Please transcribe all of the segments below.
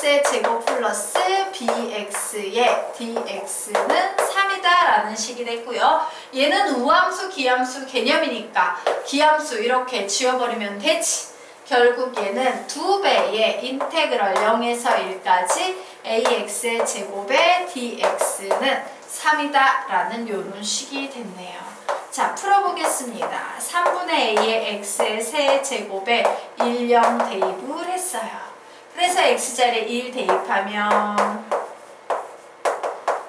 aX의 제곱 플러스 bx의 dx는 3이다 라는 식이 됐고요. 얘는 우함수, 기함수 개념이니까 기함수 이렇게 지워버리면 되지. 결국 얘는 2배의 인테그럴 0에서 1까지 ax의 제곱의 dx는 3이다 라는 요런 식이 됐네요. 자, 풀어보겠습니다. 3분의 a의 x의 세제곱에 1, 0 대입을 했어요. 그래서 x자리에 1 대입하면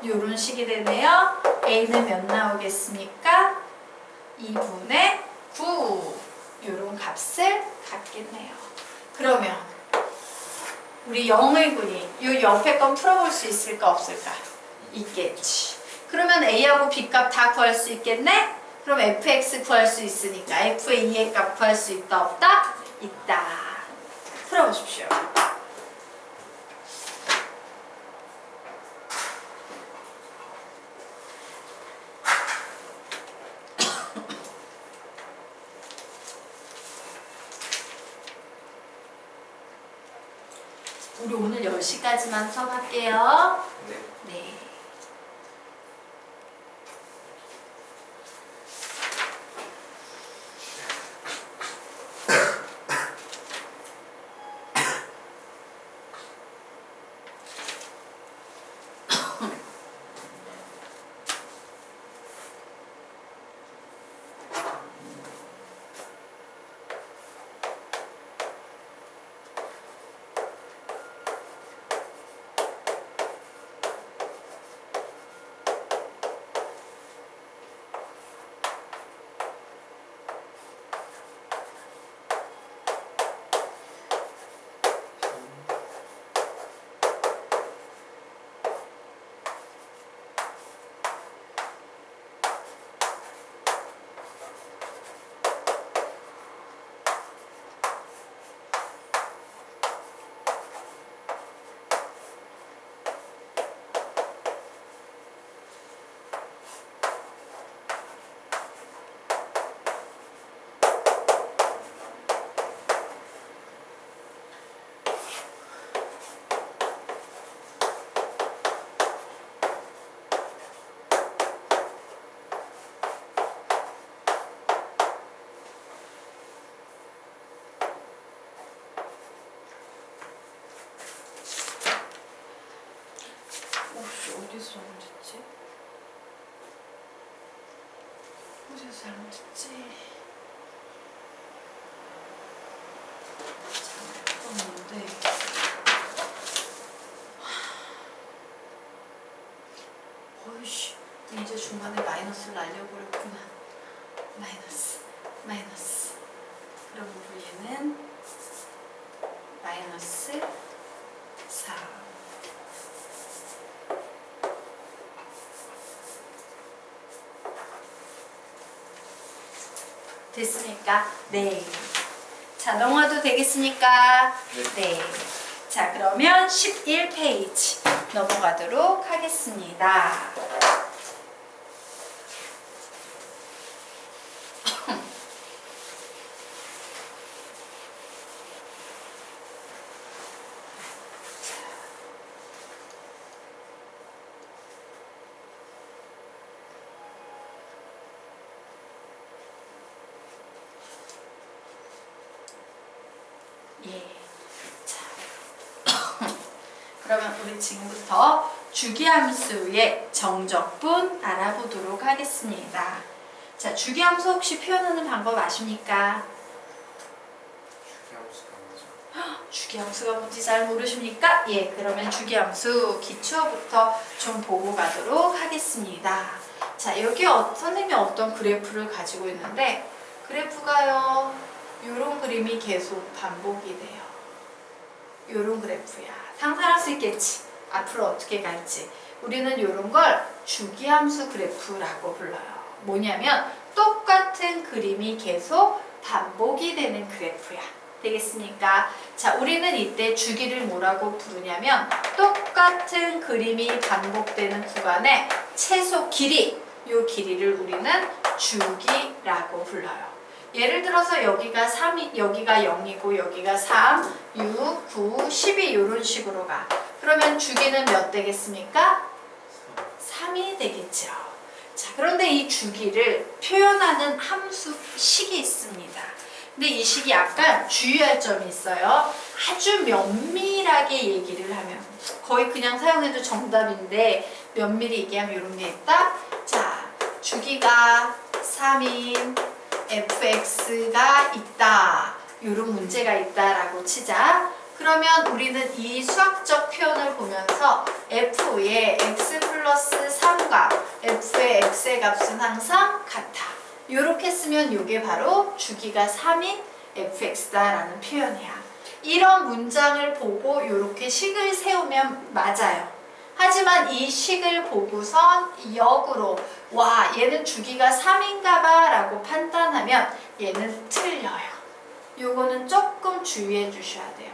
요런 식이 되네요. a는 몇 나오겠습니까? 2분의 9 요런 값을 갖겠네요. 그러면 우리 영의 군이 요 옆에 건 풀어볼 수 있을까 없을까? 있겠지. 그러면 a하고 b 값 다 구할 수 있겠네? 그럼 fx 구할 수 있으니까 f의 2의 값 구할 수 있다 없다? 있다. 풀어보십시오. 우리 오늘 10시까지만 수업할게요. 네. 어디서 잘못했지? 어디서 잘못했지? 잘못했는데 어이씨 이제 중간에 마이너스를 날려버렸구나. 마이너스 그럼 우리 얘는 마이너스 4 됐습니까? 네. 자, 넘어가도 되겠습니까? 네. 자, 그러면 11페이지 넘어가도록 하겠습니다. 예. 자. 그러면 우리 지금부터 주기함수의 정적분 알아보도록 하겠습니다. 자, 주기함수 혹시 표현하는 방법 아십니까? 주기함수가 뭔지 잘 모르십니까? 예, 그러면 주기함수 기초부터 좀 보고 가도록 하겠습니다. 자, 여기 선생님이 어떤 그래프를 가지고 있는데 그래프가요. 요런 그림이 계속 반복이 돼요. 요런 그래프야. 상상할 수 있겠지? 앞으로 어떻게 갈지. 우리는 요런 걸 주기함수 그래프라고 불러요. 뭐냐면 똑같은 그림이 계속 반복이 되는 그래프야. 되겠습니까? 자, 우리는 이때 주기를 뭐라고 부르냐면 똑같은 그림이 반복되는 구간의 최소 길이, 요 길이를 우리는 주기라고 불러요. 예를 들어서 여기가 3이, 여기가 0이고 여기가 3, 6, 9, 12 이런 식으로 가. 그러면 주기는 몇 되겠습니까? 3이 되겠죠. 자, 그런데 이 주기를 표현하는 함수식이 있습니다. 근데 이 식이 약간 주의할 점이 있어요. 아주 면밀하게 얘기를 하면 거의 그냥 사용해도 정답인데 면밀히 얘기하면 이런 게 있다. 자, 주기가 3인 fx가 있다. 이런 문제가 있다라고 치자. 그러면 우리는 이 수학적 표현을 보면서 f의 x 플러스 3과 f의 x의 값은 항상 같아. 이렇게 쓰면 이게 바로 주기가 3인 fx다라는 표현이야. 이런 문장을 보고 이렇게 식을 세우면 맞아요. 하지만 이 식을 보고선 역으로 와 얘는 주기가 3인가 봐 라고 판단하면 얘는 틀려요. 요거는 조금 주의해 주셔야 돼요.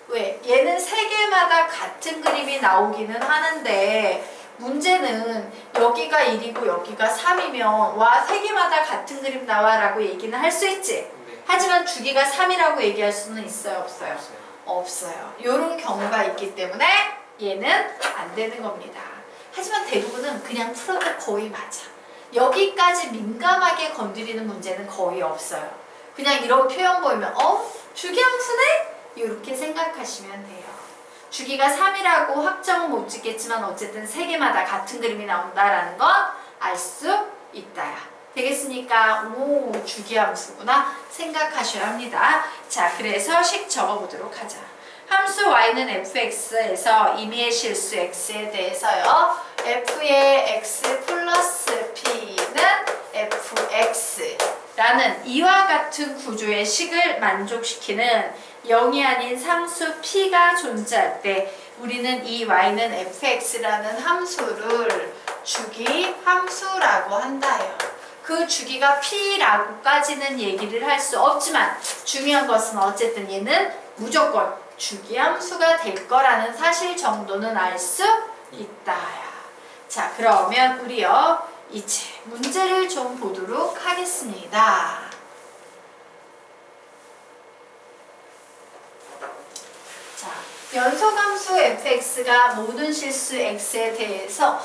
왜? 얘는 세 개마다 같은 그림이 나오기는 하는데 문제는 여기가 1이고 여기가 3이면 와 세 개마다 같은 그림 나와 라고 얘기는 할 수 있지. 네. 하지만 주기가 3이라고 얘기할 수는 있어요? 없어요? 없어요. 이런 경우가 있기 때문에 얘는 안 되는 겁니다. 하지만 대부분은 그냥 풀어도 거의 맞아. 여기까지 민감하게 건드리는 문제는 거의 없어요. 그냥 이런 표현 보이면 주기함수네? 이렇게 생각하시면 돼요. 주기가 3이라고 확정은 못 짓겠지만 어쨌든 세 개마다 같은 그림이 나온다라는 건 알 수 있다. 되겠습니까? 오, 주기함수구나 생각하셔야 합니다. 자, 그래서 식 적어보도록 하자. 함수 y는 fx에서 임의의 실수 x에 대해서요. f의 x 플러스 p는 fx라는 이와 같은 구조의 식을 만족시키는 0이 아닌 상수 p가 존재할 때 우리는 이 y는 fx라는 함수를 주기 함수라고 한다요. 그 주기가 p라고까지는 얘기를 할 수 없지만 중요한 것은 어쨌든 얘는 무조건 주기함수가 될 거라는 사실 정도는 알 수 있다야. 자, 그러면 우리요 이제 문제를 좀 보도록 하겠습니다. 자, 연속함수 fx가 모든 실수 x에 대해서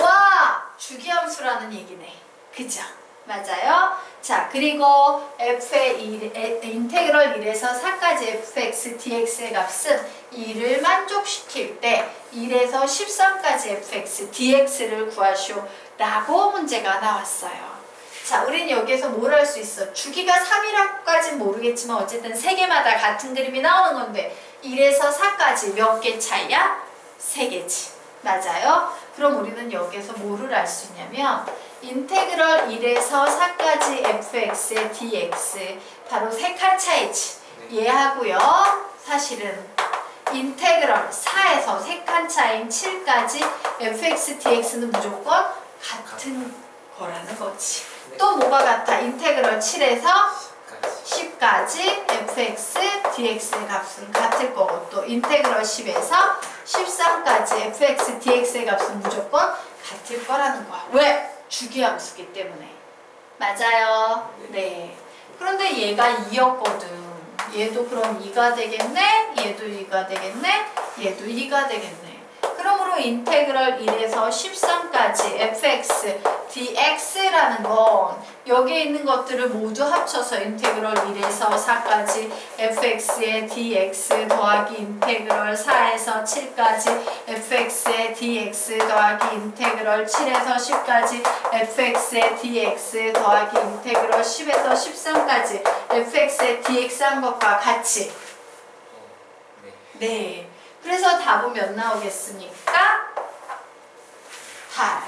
와 주기함수라는 얘기네. 그죠? 맞아요? 자, 그리고 f의 인테그럴 1에서 4까지 fx dx의 값은 2를 만족시킬 때 1에서 13까지 fx dx를 구하시오 라고 문제가 나왔어요. 자, 우리는 여기에서 뭘 할 수 있어? 주기가 3이라고까지는 모르겠지만 어쨌든 세 개마다 같은 그림이 나오는 건데 1에서 4까지 몇 개 차이야? 3개지. 맞아요? 그럼 우리는 여기에서 뭐를 알 수 있냐면 인테그럴 1에서 4까지 fx의 dx 바로 3칸 차이지. 얘하고요 사실은 인테그럴 4에서 3칸 차이인 7까지 fx dx는 무조건 같은 거라는 거지. 네. 또 뭐가 같아? 인테그럴 7에서 10까지 fx dx의 값은 같을 거고 또 인테그럴 10에서 13까지 fx dx의 값은 무조건 같을 거라는 거야. 왜? 주기함수기 때문에. 맞아요. 네. 그런데 얘가 2였거든. 얘도 그럼 2가 되겠네? 얘도 2가 되겠네? 얘도 2가 되겠네. 그러므로 인테그럴 1에서 13까지 fx dx라는 건 여기에 있는 것들을 모두 합쳐서 인테그럴 1에서 4까지 fx의 dx 더하기 인테그럴 4에서 7까지 fx의 dx 더하기 인테그럴 7에서 10까지 fx의 dx 더하기 인테그럴 10에서 13까지 fx의 dx 한 것과 같이. 네. 그래서 답은 몇 나오겠습니까? 8.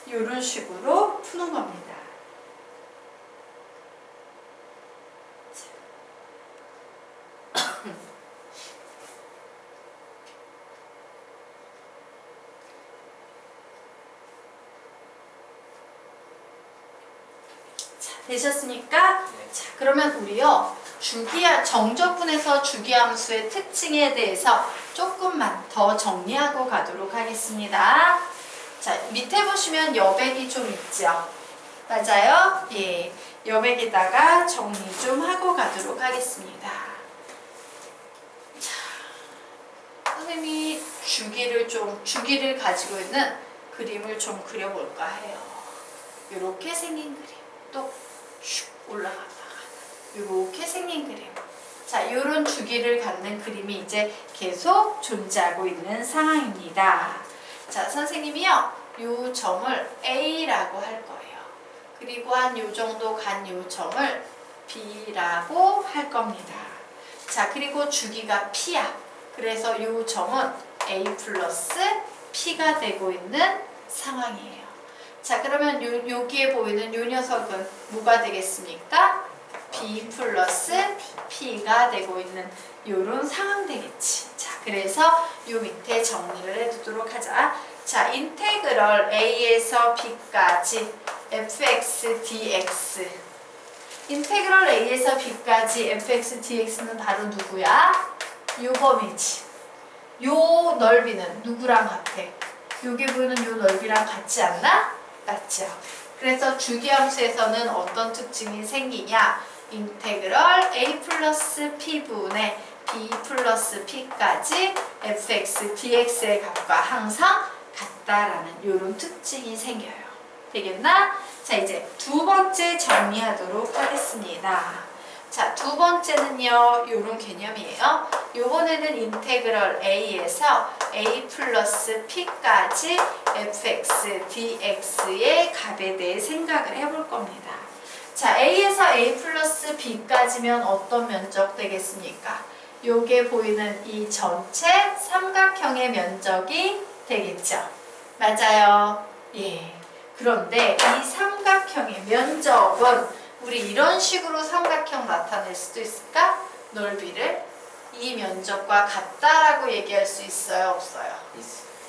이런 식으로 푸는 겁니다. 자, 되셨습니까? 네. 자, 그러면 우리요. 정적분에서 주기함수의 특징에 대해서 조금만 더 정리하고 가도록 하겠습니다. 자, 밑에 보시면 여백이 좀 있죠? 맞아요? 예. 여백에다가 정리 좀 하고 가도록 하겠습니다. 자, 선생님이 주기를 가지고 있는 그림을 좀 그려볼까 해요. 이렇게 생긴 그림. 또 슉 올라갔다가 이렇게 생긴 그림. 자, 이런 주기를 갖는 그림이 이제 계속 존재하고 있는 상황입니다. 자, 선생님이요, 이 점을 A라고 할 거예요. 그리고 한 요 정도 간 요 점을 B라고 할 겁니다. 자, 그리고 주기가 P야. 그래서 요 점은 A 플러스 P가 되고 있는 상황이에요. 자, 그러면 여기에 보이는 요 녀석은 뭐가 되겠습니까? B 플러스 P가 되고 있는 요런 상황 되겠지. 자, 그래서 요 밑에 정리를 해두도록 하자. 자, 인테그럴 A에서 B까지 fx dx. 인테그럴 A에서 B까지 fx dx는 바로 누구야? 요 범위지. 요 넓이는 누구랑 같아? 요게 보이는 요 넓이랑 같지 않나? 맞죠? 그래서 주기함수에서는 어떤 특징이 생기냐? 인테그럴 A 플러스 P분의 B 플러스 P까지 fx dx의 값과 항상 같다라는 이런 특징이 생겨요. 되겠나? 자, 이제 두 번째 정리하도록 하겠습니다. 자, 두 번째는요, 이런 개념이에요. 요번에는 인테그럴 A에서 A 플러스 P까지 fx dx의 값에 대해 생각을 해볼 겁니다. 자, A에서 A 플러스 B까지면 어떤 면적 되겠습니까? 요게 보이는 이 전체 삼각형의 면적이 되겠죠. 맞아요. 예. 그런데 이 삼각형의 면적은 우리 이런 식으로 삼각형 나타낼 수도 있을까? 넓이를 이 면적과 같다라고 얘기할 수 있어요? 없어요?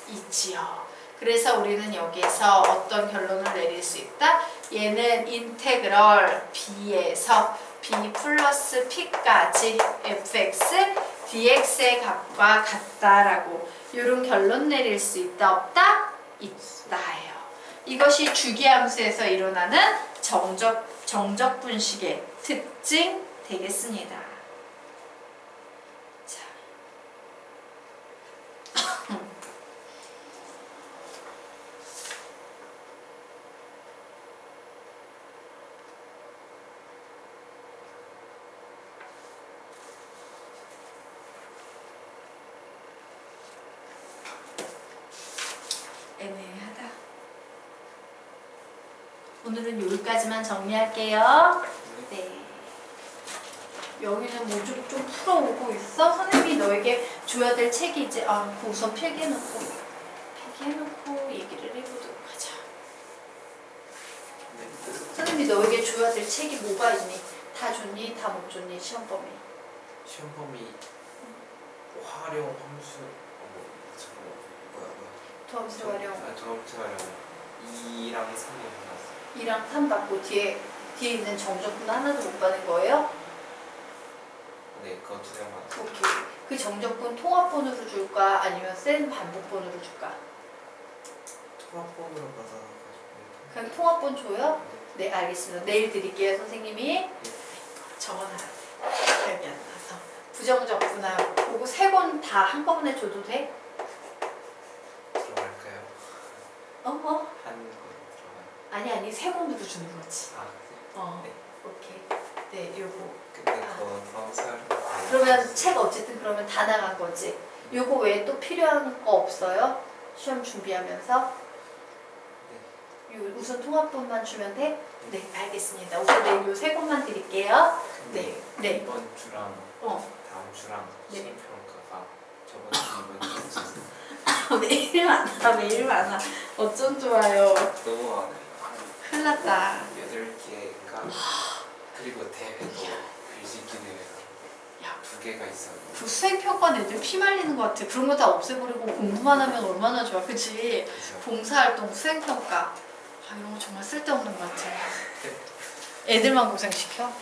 있지요. 그래서 우리는 여기에서 어떤 결론을 내릴 수 있다? 얘는 인테그럴 B에서 B 플러스 P까지 fx dx의 값과 같다라고 이런 결론 내릴 수 있다? 없다? 있다예요. 이것이 주기함수에서 일어나는 정적 분식의 특징 되겠습니다. 자. 애매하다. 오늘은 여기까지만 정리할게요. 네. 여기는 뭐 좀 풀어오고 있어? 선생님이 너에게 줘야 될 책이 이제 우선 필기해놓고 얘기를 해보도록 하자. 선생님이 너에게 줘야 될 책이 뭐가 있니? 다 줬니? 다 못 줬니? 시험 범위. 시험 범위 활용 함수 뭐야 도함수 활용. 도함수 활용 2랑 3이 나왔어. 2랑 3 받고 뒤에 있는 정적분 하나도 못 받은 거예요? 네, 그거 2장 받았어. 오케이. 그 정적분 통합본으로 줄까? 아니면 센 반복본으로 줄까? 통합본으로 받아가지고. 그냥 통합본 줘요? 네, 알겠습니다. 내일 드릴게요, 선생님이. 적어놔야 돼. 기억이 안 나서. 부정적분하고 그거 세 권 다 한꺼번에 줘도 돼? 들어갈까요? 한 권 들어가요. 아니, 세 권으로 주는 거지. 네. 오케이. 네, 요거. 근데 그거 도함수 활용. 그러면 책 어쨌든 그러면 다 나간 거지. 요거 외에 또 필요한 거 없어요? 시험 준비하면서? 우선 통합본만 주면 돼? 네, 알겠습니다. 우선 내일 요 세 권만 드릴게요. 네, 네. 이번 주랑 다음 주랑 네. 시험평가가 저번 주 이번 주 매일 많아. 어쩜 좋아요. 너무 많아요. 큰일 났다. 8개가 그리고 대회도 글짓기 대회가 2개가 있어요. 그 수행평가 애들 피 말리는 것 같아. 그런 거 다 없애버리고 공부만 하면 얼마나 좋아. 그치? 그죠? 봉사활동, 수행평가. 이런 거 정말 쓸데없는 것 같아. 애들만 고생시켜?